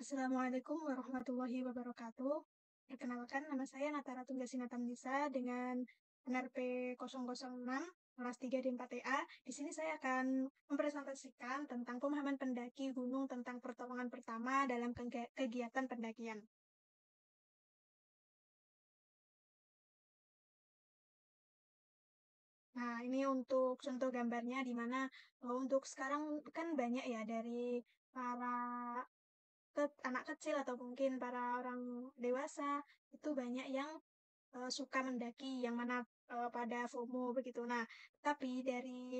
Assalamualaikum warahmatullahi wabarakatuh. Perkenalkan, nama saya Natara Tunggasina Tamdisa dengan NRP 006 kelas 3 di 4TA. Di sini saya akan mempresentasikan tentang pemahaman pendaki gunung tentang pertolongan pertama dalam kegiatan pendakian. Nah, ini untuk contoh gambarnya di mana untuk sekarang kan banyak ya dari para anak kecil atau mungkin para orang dewasa itu banyak yang suka mendaki yang mana pada FOMO begitu. Nah, tapi dari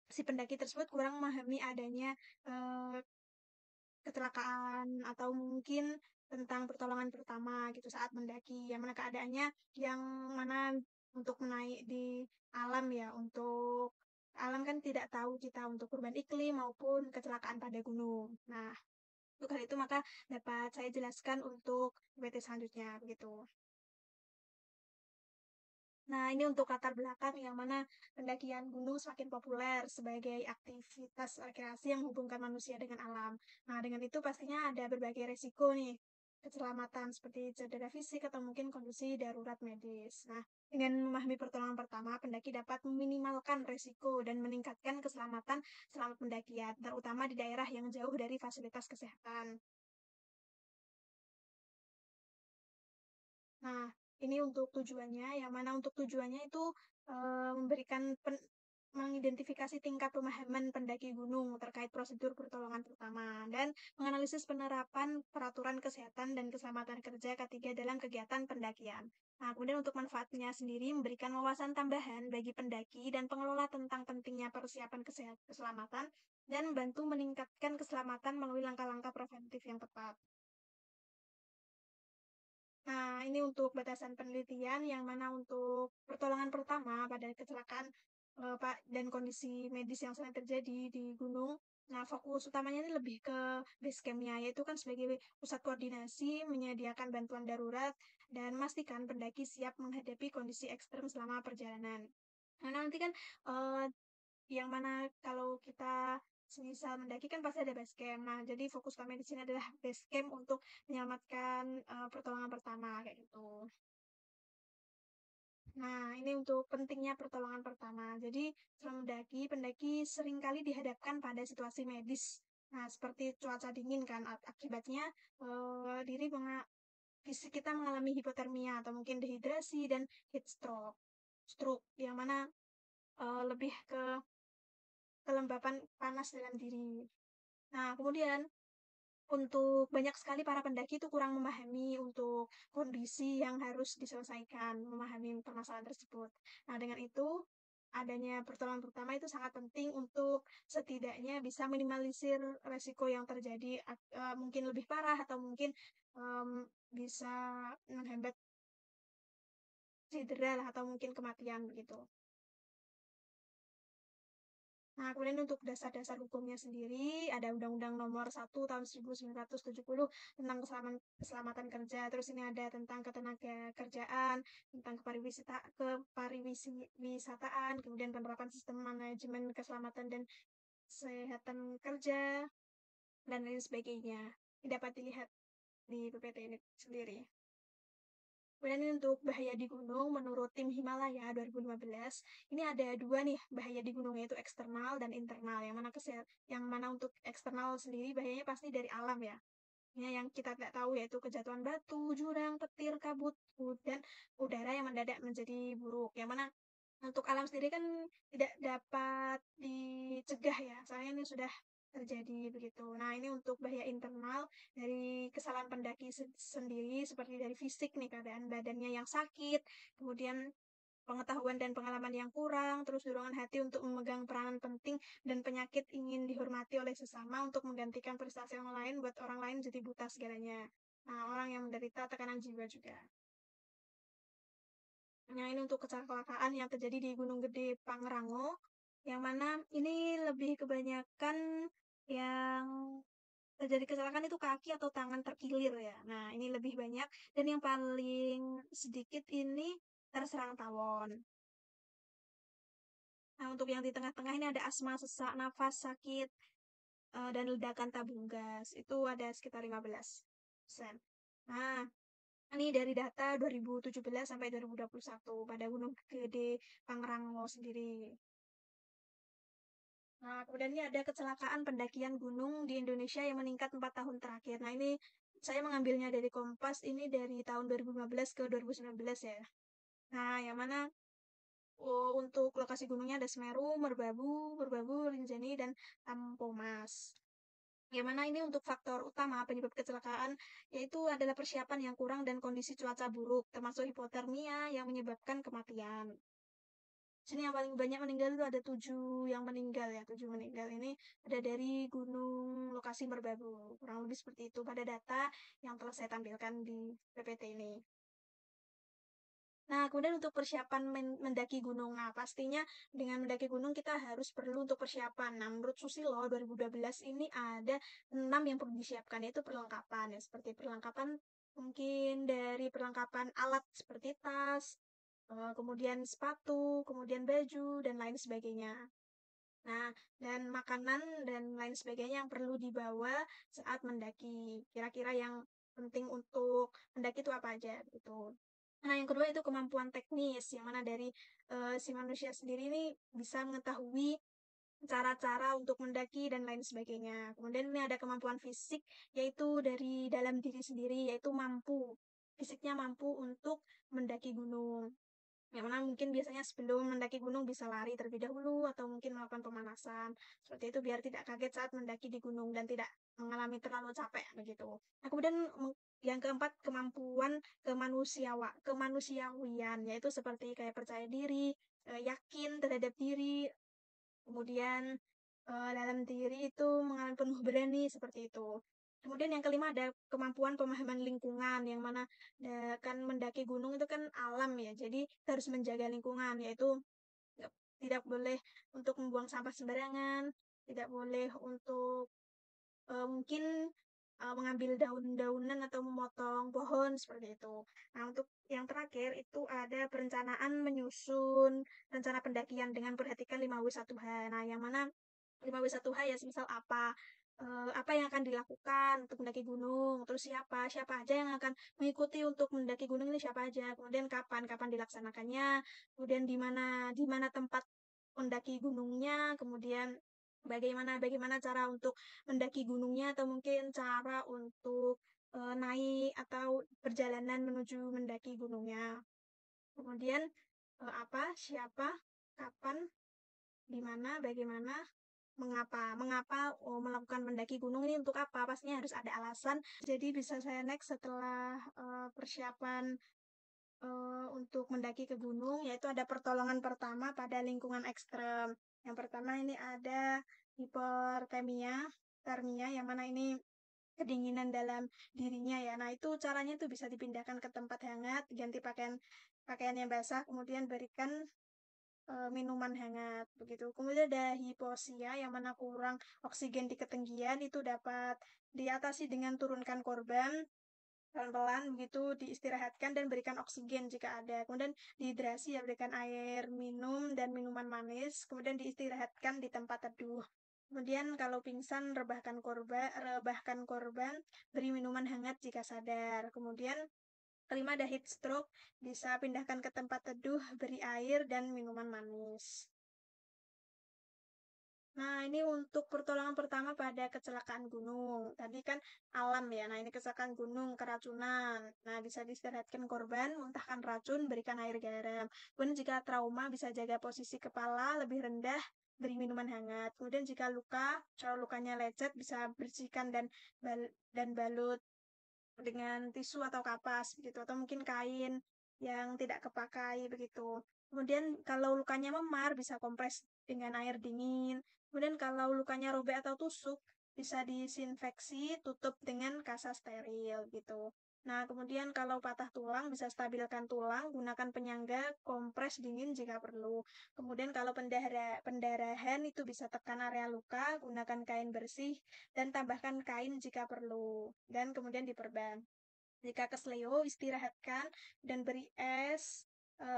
si pendaki tersebut kurang memahami adanya uh, kecelakaan atau mungkin tentang pertolongan pertama gitu saat mendaki, yang mana keadaannya yang mana untuk menaik di alam ya, untuk alam kan tidak tahu kita untuk perubahan iklim maupun kecelakaan pada gunung. Nah, untuk hal itu maka dapat saya jelaskan untuk PT selanjutnya begitu. Nah, ini untuk latar belakang yang mana pendakian gunung semakin populer sebagai aktivitas rekreasi yang menghubungkan manusia dengan alam. Nah, dengan itu pastinya ada berbagai resiko nih, keselamatan seperti cedera fisik atau mungkin kondisi darurat medis. Nah, dengan memahami pertolongan pertama, pendaki dapat meminimalkan resiko dan meningkatkan keselamatan selama pendakian, terutama di daerah yang jauh dari fasilitas kesehatan. Nah, ini untuk tujuannya, yang mana untuk tujuannya itu memberikan mengidentifikasi tingkat pemahaman pendaki gunung terkait prosedur pertolongan pertama dan menganalisis penerapan peraturan kesehatan dan keselamatan kerja ketiga dalam kegiatan pendakian. Nah, kemudian untuk manfaatnya sendiri memberikan wawasan tambahan bagi pendaki dan pengelola tentang pentingnya persiapan keselamatan dan membantu meningkatkan keselamatan melalui langkah-langkah preventif yang tepat. Nah, ini untuk batasan penelitian yang mana untuk pertolongan pertama pada kecelakaan Pak dan kondisi medis yang sedang terjadi di gunung. Nah, fokus utamanya ini lebih ke base camp-nya, yaitu kan sebagai pusat koordinasi, menyediakan bantuan darurat, dan memastikan pendaki siap menghadapi kondisi ekstrem selama perjalanan. Nah, nanti kan eh, yang mana kalau kita semisal mendaki kan pasti ada base camp. Nah, jadi fokus kami di sini adalah base camp untuk menyelamatkan pertolongan pertama kayak gitu. Nah, ini untuk pentingnya pertolongan pertama. Jadi, selama mendaki, pendaki seringkali dihadapkan pada situasi medis. Nah, seperti cuaca dingin kan, akibatnya diri fisik kita mengalami hipotermia atau mungkin dehidrasi dan heat stroke. Stroke yang mana lebih ke kelembapan panas dalam diri. Nah, kemudian untuk banyak sekali para pendaki itu kurang memahami untuk kondisi yang harus diselesaikan, memahami permasalahan tersebut. Nah, dengan itu, adanya pertolongan pertama itu sangat penting untuk setidaknya bisa minimalisir resiko yang terjadi, mungkin lebih parah atau mungkin bisa menghambat cedera lah atau mungkin kematian begitu. Nah, kemudian untuk dasar-dasar hukumnya sendiri, ada Undang-Undang Nomor 1 Tahun 1970 tentang keselamatan kerja. Terus ini ada tentang ketenaga kerjaan, tentang kepariwisataan, kemudian penerapan sistem manajemen keselamatan dan kesehatan kerja, dan lain sebagainya. Ini dapat dilihat di PPT ini sendiri. Kemudian ini untuk bahaya di gunung, menurut tim Himalaya 2015, ini ada dua nih bahaya di gunung, yaitu eksternal dan internal. Yang mana untuk eksternal sendiri bahayanya pasti dari alam ya. Ini yang kita tidak tahu yaitu kejatuhan batu, jurang, petir, kabut, dan udara yang mendadak menjadi buruk. Yang mana untuk alam sendiri kan tidak dapat dicegah ya, soalnya ini sudah terjadi begitu. Nah, ini untuk bahaya internal dari kesalahan pendaki sendiri, seperti dari fisik nih, keadaan badannya yang sakit, kemudian pengetahuan dan pengalaman yang kurang, terus dorongan hati untuk memegang peranan penting, dan penyakit ingin dihormati oleh sesama untuk menggantikan prestasi orang lain, buat orang lain jadi buta segalanya. Nah, orang yang menderita tekanan jiwa juga. Nah, ini untuk kecelakaan yang terjadi di Gunung Gede Pangrango, yang mana ini lebih kebanyakan yang terjadi kecelakaan itu kaki atau tangan terkilir ya. Nah, ini lebih banyak dan yang paling sedikit ini terserang tawon. Nah, untuk yang di tengah-tengah ini ada asma, sesak nafas, sakit, dan ledakan tabung gas. Itu ada sekitar 15. Nah, ini dari data 2017 sampai 2021 pada Gunung Gede Pangrango sendiri. Nah, kemudian ini ada kecelakaan pendakian gunung di Indonesia yang meningkat 4 tahun terakhir. Nah, ini saya mengambilnya dari Kompas, ini dari tahun 2015 ke 2019 ya. Nah, yang mana untuk lokasi gunungnya ada Semeru, Merbabu, Rinjani, dan Tampomas. Yang mana ini untuk faktor utama penyebab kecelakaan, yaitu adalah persiapan yang kurang dan kondisi cuaca buruk, termasuk hipotermia yang menyebabkan kematian. Sini yang paling banyak meninggal itu ada 7 yang meninggal ya, 7 meninggal ini ada dari gunung lokasi Merbabu. Kurang lebih seperti itu pada data yang telah saya tampilkan di PPT ini. Nah, kemudian untuk persiapan mendaki gunung. Nah, pastinya dengan mendaki gunung kita harus perlu untuk persiapan. Nah, menurut Susilo 2012 ini ada 6 yang perlu disiapkan, yaitu perlengkapan. Ya, seperti perlengkapan mungkin dari perlengkapan alat seperti tas, kemudian sepatu, kemudian baju, dan lain sebagainya. Nah, dan makanan dan lain sebagainya yang perlu dibawa saat mendaki. Kira-kira yang penting untuk mendaki itu apa aja gitu. Nah, yang kedua itu kemampuan teknis, yang mana dari si manusia sendiri ini bisa mengetahui cara-cara untuk mendaki dan lain sebagainya. Kemudian ini ada kemampuan fisik, yaitu dari dalam diri sendiri, yaitu fisiknya mampu untuk mendaki gunung. Yang mana mungkin biasanya sebelum mendaki gunung bisa lari terlebih dahulu atau mungkin melakukan pemanasan. Seperti itu biar tidak kaget saat mendaki di gunung dan tidak mengalami terlalu capek begitu. Nah, kemudian yang keempat kemampuan kemanusiawian yaitu seperti kayak percaya diri, yakin terhadap diri, kemudian dalam diri itu mengalami penuh berani seperti itu. Kemudian yang kelima ada kemampuan pemahaman lingkungan yang mana kan mendaki gunung itu kan alam ya. Jadi kita harus menjaga lingkungan yaitu tidak boleh untuk membuang sampah sembarangan, tidak boleh untuk mungkin mengambil daun-daunan atau memotong pohon seperti itu. Nah, untuk yang terakhir itu ada perencanaan menyusun rencana pendakian dengan perhatikan 5W1H. Nah, yang mana 5W1H ya semisal apa yang akan dilakukan untuk mendaki gunung, terus siapa aja yang akan mengikuti untuk mendaki gunung ini siapa aja, kemudian kapan dilaksanakannya, kemudian di mana tempat mendaki gunungnya, kemudian bagaimana cara untuk mendaki gunungnya atau mungkin cara untuk naik atau perjalanan menuju mendaki gunungnya. Kemudian siapa, kapan, di mana, bagaimana, mengapa melakukan mendaki gunung ini untuk apa? Pastinya harus ada alasan. Jadi bisa saya next setelah persiapan untuk mendaki ke gunung, yaitu ada pertolongan pertama pada lingkungan ekstrem. Yang pertama ini ada termia, yang mana ini kedinginan dalam dirinya ya. Nah, itu caranya itu bisa dipindahkan ke tempat hangat, ganti pakaian yang basah, kemudian berikan minuman hangat begitu. Kemudian ada hipoxia yang mana kurang oksigen di ketinggian itu dapat diatasi dengan turunkan korban pelan-pelan begitu diistirahatkan dan berikan oksigen jika ada. Kemudian dehidrasi ya berikan air minum dan minuman manis, kemudian diistirahatkan di tempat teduh. Kemudian kalau pingsan rebahkan korban, beri minuman hangat jika sadar. Kemudian kelima ada heat stroke, bisa pindahkan ke tempat teduh, beri air dan minuman manis. Nah, ini untuk pertolongan pertama pada kecelakaan gunung. Tadi kan alam ya. Nah, ini kecelakaan gunung, keracunan. Nah, bisa diistirahatkan korban, muntahkan racun, berikan air garam. Kemudian jika trauma, bisa jaga posisi kepala lebih rendah, beri minuman hangat. Kemudian jika kalau lukanya lecet, bisa bersihkan dan balut dengan tisu atau kapas begitu atau mungkin kain yang tidak kepakai begitu. Kemudian kalau lukanya memar bisa kompres dengan air dingin. Kemudian kalau lukanya robek atau tusuk bisa disinfeksi, tutup dengan kasa steril gitu. Nah, kemudian kalau patah tulang bisa stabilkan tulang, gunakan penyangga, kompres dingin jika perlu. Kemudian kalau pendarahan itu bisa tekan area luka, gunakan kain bersih dan tambahkan kain jika perlu. Dan kemudian diperban. Jika kesleo, istirahatkan dan beri es,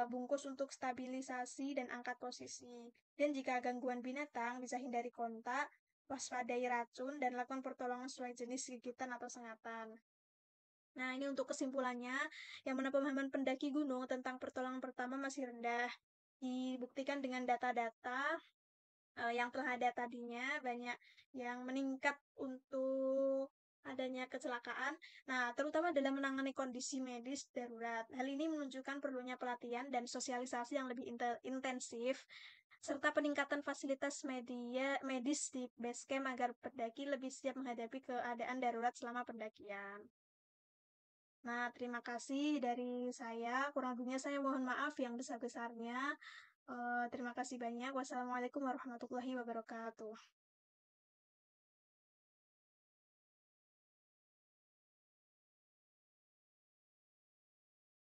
bungkus untuk stabilisasi dan angkat posisi. Dan jika gangguan binatang, bisa hindari kontak, waspadai racun, dan lakukan pertolongan sesuai jenis gigitan atau sengatan. Nah, ini untuk kesimpulannya, yang mana pemahaman pendaki gunung tentang pertolongan pertama masih rendah. Dibuktikan dengan data-data yang telah ada tadinya, banyak yang meningkat untuk adanya kecelakaan. Nah, terutama dalam menangani kondisi medis darurat. Hal ini menunjukkan perlunya pelatihan dan sosialisasi yang lebih intensif, serta peningkatan fasilitas medis di base camp agar pendaki lebih siap menghadapi keadaan darurat selama pendakian. Nah, terima kasih dari saya. Kurang lebihnya saya mohon maaf yang besar-besarnya. Terima kasih banyak. Wassalamualaikum warahmatullahi wabarakatuh.